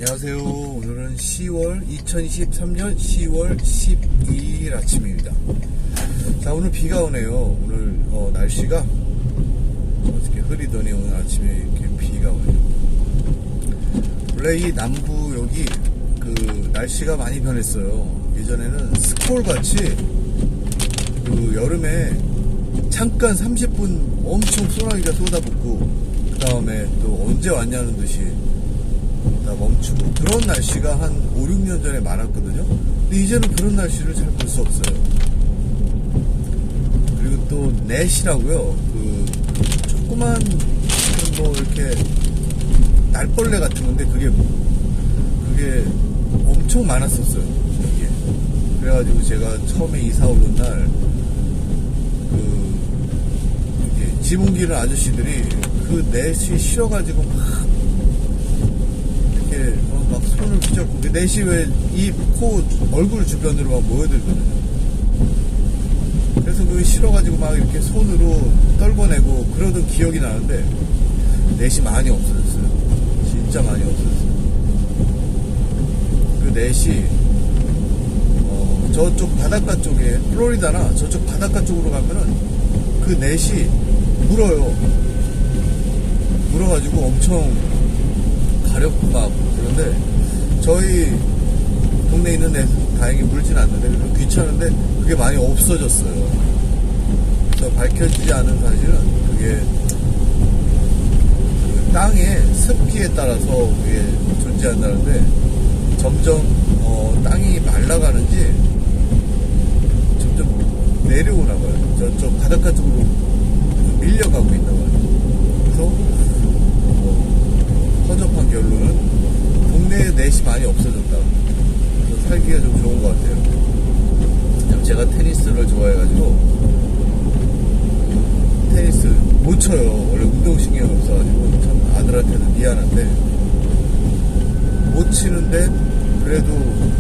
안녕하세요. 오늘은 2023년 10월 12일 아침입니다. 자, 오늘 비가 오네요. 오늘 날씨가 어저께 흐리더니 오늘 아침에 이렇게 비가 오네요. 원래 이 남부 여기 그 날씨가 많이 변했어요. 예전에는 스콜같이 그 여름에 잠깐 30분 엄청 소나기가 쏟아붓고 그 다음에 또 언제 왔냐는 듯이 다 멈추고 그런 날씨가 한 5, 6년 전에 많았거든요. 근데 이제는 그런 날씨를 잘 볼 수 없어요. 그리고 또 넷이라고요. 그 조그만 뭐 이렇게 날벌레 같은 건데 그게 엄청 많았었어요. 여기에. 그래가지고 제가 처음에 이사 오는 날 집 옮기는 아저씨들이 그 넷이 싫어가지고 막 이렇게 막 손을 휘젓고 그 넷이 왜 입, 코, 얼굴 주변으로 막 모여들거든요. 그래서 그게 싫어가지고 막 이렇게 손으로 떨궈내고 그러던 기억이 나는데 넷이 많이 없어졌어요. 진짜 많이 없어졌어요. 그 넷이 저쪽 바닷가 쪽에 플로리다나 저쪽 바닷가 쪽으로 가면은 그 넷이 물어요. 물어가지고 엄청 가렵고 막 그런데 저희 동네에 있는 애 다행히 물진 않는데 그래서 귀찮은데 그게 많이 없어졌어요. 그래서 밝혀지지 않은 사실은 그게 그 땅의 습기에 따라서 그게 존재한다는데 점점 땅이 말라가는지 점점 내려오나 봐요. 저쪽 바닷가 쪽으로 밀려가고 있나 봐요. 그래서 허접한 결론은 동네에 넷이 많이 없어졌다. 그래서 살기가 좀 좋은 것 같아요. 제가 테니스를 좋아해가지고 테니스 못 쳐요. 원래 운동신경이 없어가지고 참 아들한테는 미안한데 못 치는데 그래도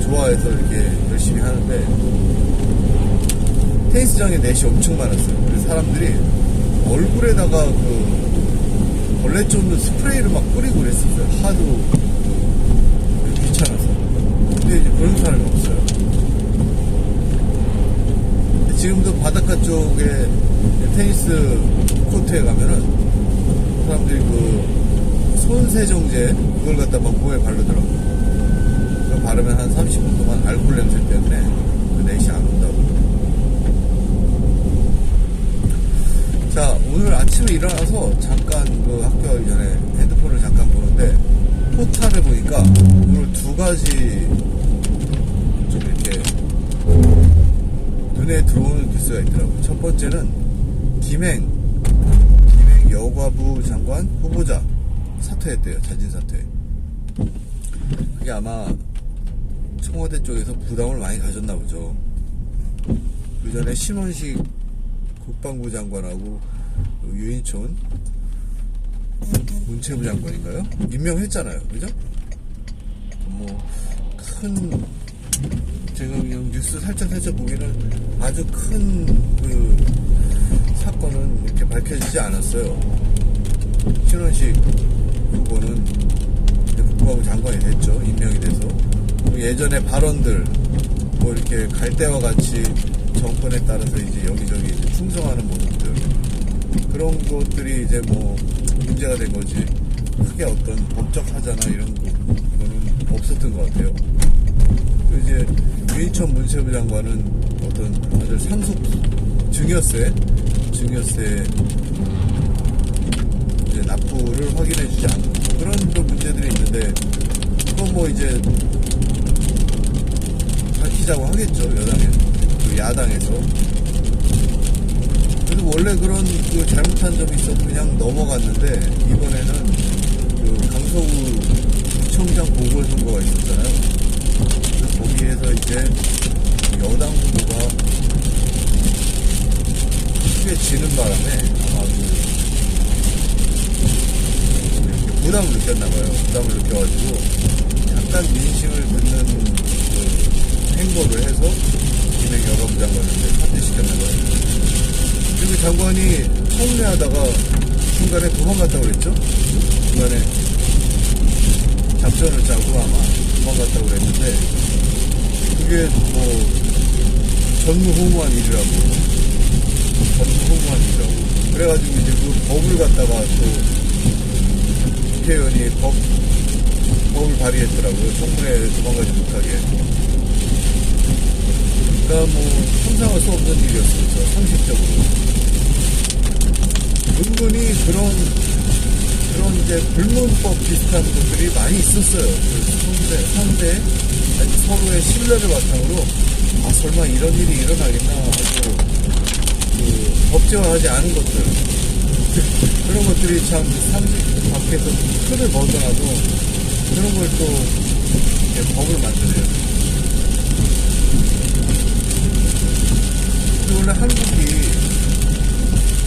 좋아해서 이렇게 열심히 하는데 테니스장에 넷이 엄청 많았어요. 그래서 사람들이 얼굴에다가 그 벌레 쫓는 스프레이를 막 뿌리고 그랬었어요. 하도 귀찮아서. 근데 이제 그런 사람이 없어요. 근데 지금도 바닷가 쪽에 테니스 코트에 가면은 사람들이 그 손세정제 그걸 갖다 막 몸에 바르더라고요. 그거 바르면 한 30분 동안 알코올 냄새 때문에 그 넷이 안 온다고. 자, 오늘 아침에 일어나서 잠깐 그 학교 가기 전에 핸드폰을 잠깐 보는데 포탈을 보니까 오늘 두 가지 좀 이렇게 눈에 들어오는 뉴스가 있더라고요. 첫 번째는 김행 여가부 장관 후보자 사퇴했대요. 자진 사퇴. 그게 아마 청와대 쪽에서 부담을 많이 가졌나 보죠. 그 전에 신원식 국방부 장관하고 유인촌 문체부 장관인가요? 임명했잖아요. 그죠? 큰 제가 그냥 뉴스 살짝 보기에는 아주 큰 그 사건은 이렇게 밝혀지지 않았어요. 신원식 후보는 국방부 장관이 됐죠. 임명이 돼서 예전에 발언들 뭐 이렇게 갈대와 같이 정권에 따라서 이제 여기저기 충성하는 모습들 그런 것들이 이제 뭐 문제가 된 거지 크게 어떤 법적 하자나 이런 거는 없었던 것 같아요. 또 이제 유인천 문체부 장관은 어떤 아주 상속 증여세 이제 납부를 확인해주지 않고 그런 또 문제들이 있는데 그건 뭐 이제 밝히자고 하겠죠. 야당에서. 그래서 원래 그런 그 잘못한 점이 있어도 그냥 넘어갔는데 이번에는 그 강서구 구청장 보궐선거가 있었잖아요. 그래서 거기에서 이제 여당 후보가 크게 지는 바람에 아마 부담을 느꼈나봐요. 부담을 느껴가지고 약간 민심을 듣는 그 행보를 해서 김행 여가부 장관을 사퇴시켰나봐요. 그리고 장관이 성내하다가 중간에 도망갔다고 그랬죠? 중간에 작전을 짜고 아마 갔다고 그랬는데, 그게 뭐, 전무후무한 일이라고. 전무후무한 일이라고. 그래가지고 이제 그 법을 갖다가 또, 국회의원이 법을 발의했더라고요. 청문회에 도망가지 못하게. 그러니까 뭐, 상상할 수 없는 일이었어요. 상식적으로. 은근히 그런 이제 불문법 비슷한 것들이 많이 있었어요. 상대, 서로의 신뢰를 바탕으로, 아, 설마 이런 일이 일어나겠나 하고, 법제화하지 않은 것들. 그런 것들이 참 상식 밖에서 틀을 벗어나도 그런 걸 또 법을 만들어요. 근데 원래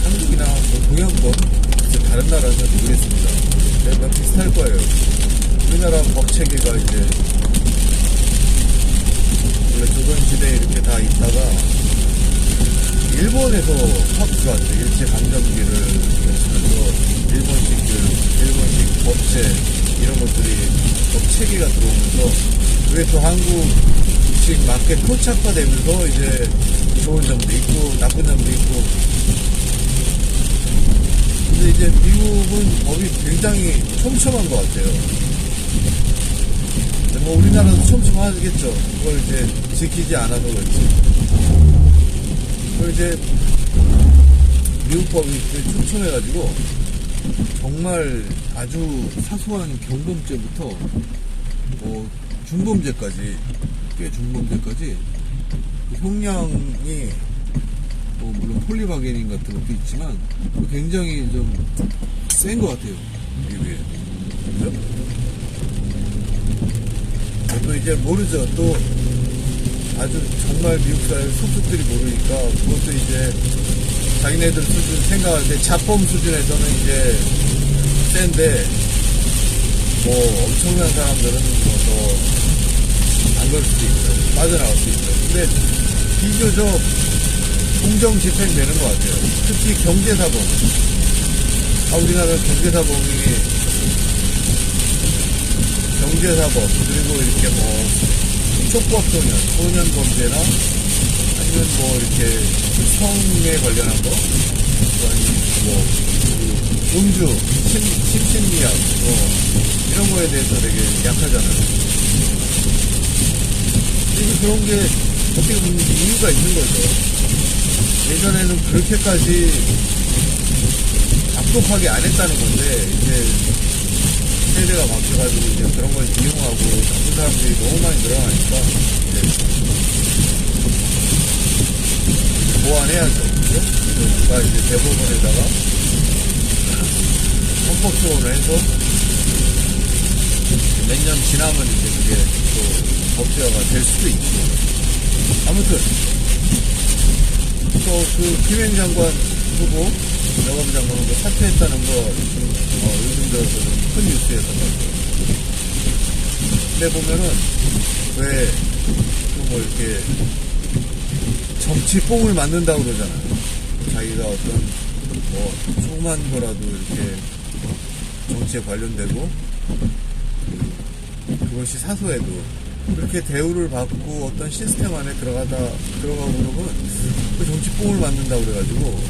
한국이나 뭐 동양권, 다른 나라는 모르겠습니다. 네, 비슷할 거예요. 우리나라 법 체계가 이제 원래 조선시대에 이렇게 다 있다가 일본에서 확 들어왔죠. 일제 강점기를 거치면서 일본식 법제 이런 것들이 법 체계가 들어오면서 그게 또 한국식 맞게 토착화되면서 이제 좋은 점도 있고 나쁜 점도 있고. 근데 이제 미국은 법이 굉장히 촘촘한 것 같아요. 뭐 우리나라도 촘촘하겠죠. 그걸 이제 지키지 않아서 그렇지. 그리고 이제 미국 법이 촘촘해가지고 정말 아주 사소한 경범죄부터 중범죄까지, 꽤 중범죄까지 형량이 물론 폴리바게닝 같은 것도 있지만 굉장히 좀 센 것 같아요, 미국에. 그죠? 또 이제 모르죠. 또 아주 정말 미국 사회 속속들이 모르니까 그것도 이제 자기네들 수준 생각할 때 자범 수준에서는 이제 센데 뭐 엄청난 사람들은 뭐 더 안 그럴 수도 있어요. 빠져나갈 수 있어요. 근데 비교적 공정 집행되는 것 같아요. 특히 경제사범. 우리나라 경제사범, 그리고 이렇게 뭐, 소년 범죄나, 아니면 뭐, 이렇게 성에 관련한 거, 아니면 뭐, 음주, 심신미약, 이런 거에 대해서 되게 약하잖아요. 근데 그런 게 어떻게 보면 이유가 있는 거죠. 예전에는 그렇게까지 악독하게 안 했다는 건데, 이제 세대가 바뀌어가지고 이제 그런 걸 이용하고 나쁜 사람들이 너무 많이 늘어나니까 이제 보완해야죠. 그죠? 그래서 누가 이제 대법원에다가 헌법소원을 해서 몇 년 지나면 이제 그게 또 법제화가 될 수도 있고. 아무튼 또 그 김행 장관 후보, 여가부 장관 후보 사퇴했다는 거 요즘 들어서 좀 큰 뉴스에서 봤어요. 근데 보면은 왜 뭐 이렇게 정치 뽕을 만든다고 그러잖아요. 자기가 어떤 뭐 조그만 거라도 이렇게 정치에 관련되고 그것이 사소해도 그렇게 대우를 받고 어떤 시스템 안에 들어가고 그러면 그 정치뽕을 만든다고 그래가지고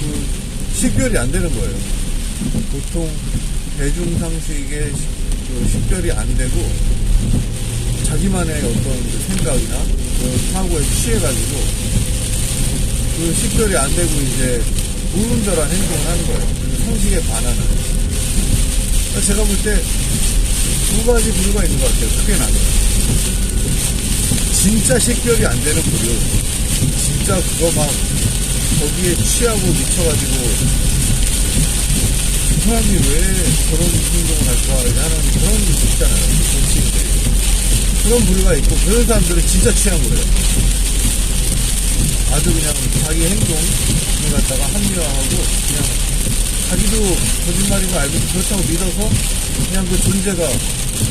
그 식별이 안 되는 거예요. 보통 대중상식에 그 식별이 안 되고 자기만의 어떤 생각이나 그런 사고에 취해가지고 그 식별이 안 되고 이제 불분별한 행동을 하는 거예요. 상식에 반하는. 제가 볼 때 두 가지 부류가 있는 것 같아요. 크게 나눠요. 진짜 식별이 안 되는 부류. 진짜 그거 막 거기에 취하고 미쳐가지고 그 사람이 왜 그런 행동을 할까 하는 그런 게 있잖아요. 정치인들이. 그런 부류가 있고 그런 사람들은 진짜 취한 거예요. 아주 그냥 자기 행동을 갖다가 합리화하고 그냥 자기도 거짓말인 거 알고 그렇다고 믿어서 그냥 그 존재가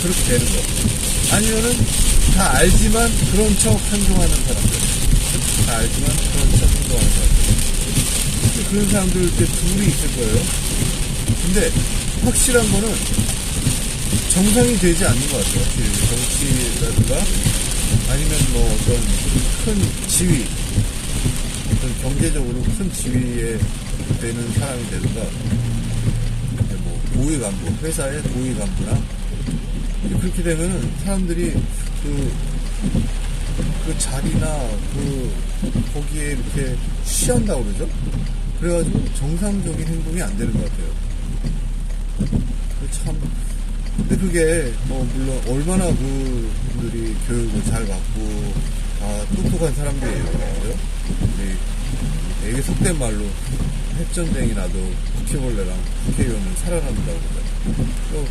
그렇게 되는 거. 아니면은 다 알지만 그런 척 행동하는 사람들. 다 알지만 그런 척 행동하는 사람들. 그런 사람들 이렇게 둘이 있을 거예요. 근데 확실한 거는 정상이 되지 않는 것 같아요. 정치라든가 아니면 뭐 어떤 큰 지위, 어떤 경제적으로 큰 지위에 되는 사람이 되든가, 뭐 고위 간부, 회사의 고위 간부나 그렇게 되면은 사람들이 그 자리나 거기에 이렇게 취한다고 그러죠. 그래가지고 정상적인 행동이 안 되는 것 같아요. 참. 근데 그게 물론 얼마나 그분들이 교육을 잘 받고 다 똑똑한 사람들이에요. 그죠? 되게 속된 말로 핵전쟁이 나도 바퀴벌레랑 국회의원은 살아남는다고 그러잖아요.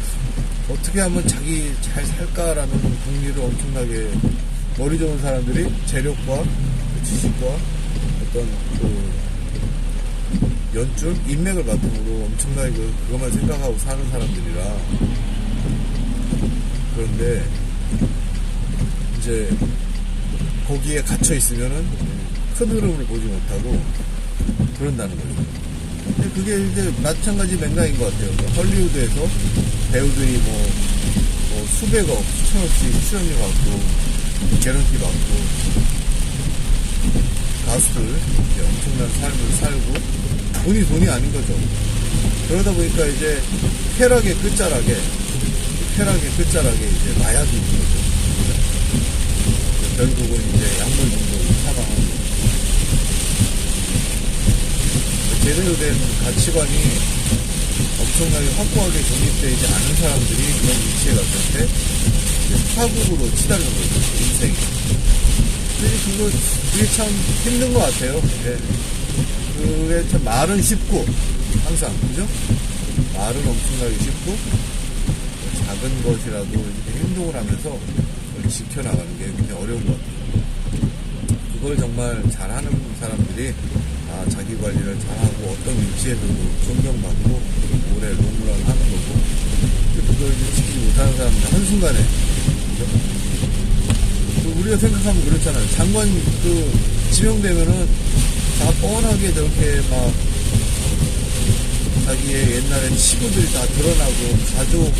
어떻게 하면 자기 잘 살까라는 궁리를 엄청나게 머리 좋은 사람들이 재력과 지식과 어떤 연줄, 인맥을 바탕으로 엄청나게 그것만 생각하고 사는 사람들이라. 그런데 이제 거기에 갇혀 있으면은 큰 흐름을 보지 못하고 그런다는 거죠. 근데 그게 이제 마찬가지 맥락인 것 같아요. 헐리우드에서 배우들이 뭐 수백억, 수천억씩 출연료 받고 개런티 받고 가수들 이제 엄청난 삶을 살고 돈이 아닌 거죠. 그러다 보니까 이제 쾌락의 끝자락에 이제 마약이 있는 거죠. 결국은 이제 약물 중독으로 사망하고 제대로 된 가치관이 엄청나게 확고하게 정립되지 않은 사람들이 그런 위치에 갔을 때 파국으로 치닫는 거죠. 인생이. 근데 그게 참 힘든 것 같아요. 네. 그게 참 말은 쉽고 항상 그죠? 말은 엄청나게 쉽고 작은 것이라도 이렇게 행동을 하면서 그걸 지켜나가는 게 굉장히 어려운 것 같아요. 그걸 정말 잘하는 사람들이 자기 관리를 잘하고 어떤 위치에서도 존경받고 오래 롱런 하는 거고, 그걸 지키지 못하는 사람들 한순간에 그죠? 우리가 생각하면 그렇잖아요. 장관 지명되면은 다 뻔하게 저렇게 막 자기의 옛날에 치부들이 다 드러나고 가족,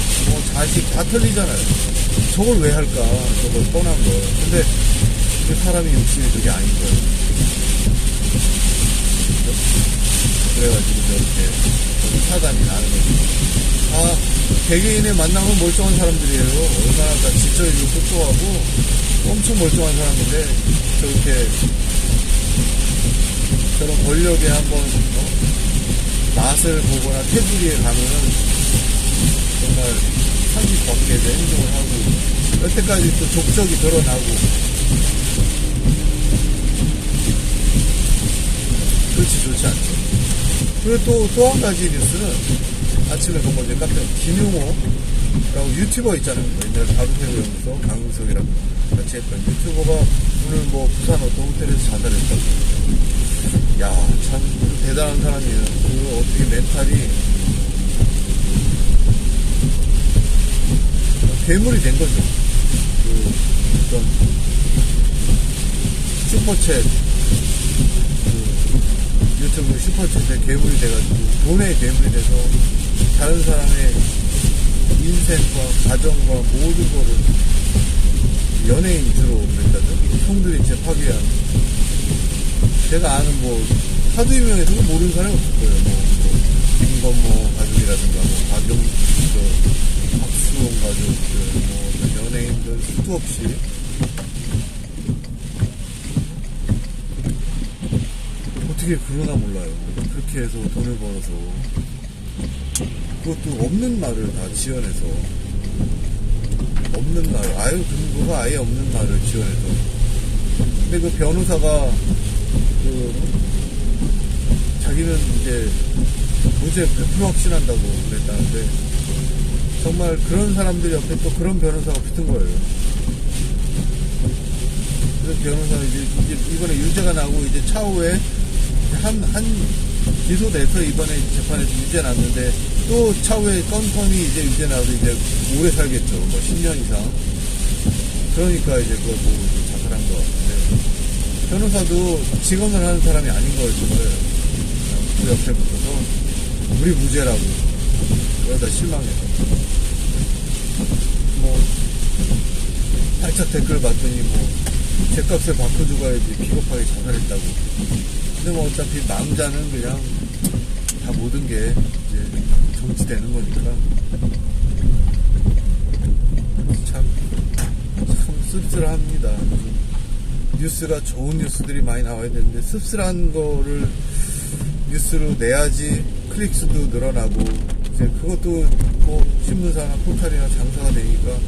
자식 다 털리잖아요. 저걸 왜 할까? 저걸 뻔한 거. 근데 그 사람이 욕심이 그게 아닌 거예요. 그래가지고 저렇게 사단이 나는 거죠. 개개인의 만남은 멀쩡한 사람들이에요. 얼마나 다 지적이고 똑똑하고 엄청 멀쩡한 사람인데 저렇게 저런 권력에 한번 맛을 보거나 테두리에 가면은 정말 상식 밖의 행동을 하고 여태까지 또 족적이 드러나고 그렇지 좋지 않죠. 그리고 또 한 가지 뉴스는 아침에 본 건데 깜짝 김용호라고 유튜버 있잖아요. 옛날에 가루새우 연구소 강은석이랑 같이 했던 유튜버가 오늘 뭐 부산 어떤 호텔에서 자살했다고. 야, 참 대단한 사람이에요. 그 어떻게 멘탈이 괴물이 된 거죠. 어떤 슈퍼챗 유튜브 슈퍼챗에 괴물이 돼가지고 돈에 괴물이 돼서 다른 사람의 인생과 가정과 모든 거를 연예인 주로 그랬다죠. 송두리째 파괴한. 제가 아는 하도 유명해서 모르는 사람이 없을 거예요. 김건모 가족이라든가, 박수홍 가족들, 연예인들 수도 없이. 어떻게 그러나 몰라요. 그렇게 해서 돈을 벌어서. 그것도 없는 말을 다 지어내서. 없는 말, 근거가 아예 없는 말을 지어내서. 근데 그 변호사가, 자기는 이제 무죄 100% 확신한다고 그랬다는데, 정말 그런 사람들 옆에 또 그런 변호사가 붙은 거예요. 그래서 변호사가 이제 이번에 유죄가 나고 이제 차후에 기소돼서 이번에 재판에서 유죄 났는데 또 차후에 건건이 이제 유죄 나도 이제 오래 살겠죠. 10년 이상. 그러니까 이제 그걸 보고 이제 자살한 것 같은데 변호사도 직원을 하는 사람이 아닌 거예요. 그 옆에 붙어서 우리 무죄라고 그러다 실망해서 깜짝 댓글 봤더니 뭐 죗값을 바꿔주고 가야지 비겁하게 자살했다고. 근데 뭐 어차피 망자는 그냥 다 모든 게 이제 정치되는 거니까 참 씁쓸합니다. 뉴스가 좋은 뉴스들이 많이 나와야 되는데 씁쓸한 거를 뉴스로 내야지 클릭수도 늘어나고 이제 그것도 뭐 신문사나 포털이나 장사가 되니까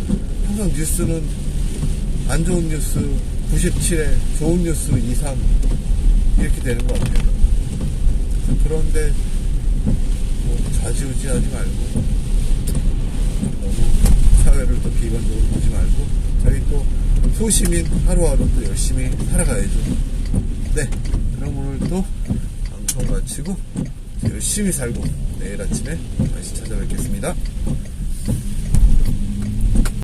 항상 뉴스는 안 좋은 뉴스 97에 좋은 뉴스 2, 3 이렇게 되는 것 같아요. 그런데 뭐 좌지우지하지 말고 너무 사회를 또 비관적으로 보지 말고 저희 또 소시민 하루하루 또 열심히 살아가야죠. 네, 그럼 오늘 또 방송 마치고 열심히 살고 내일 아침에 다시 찾아뵙겠습니다.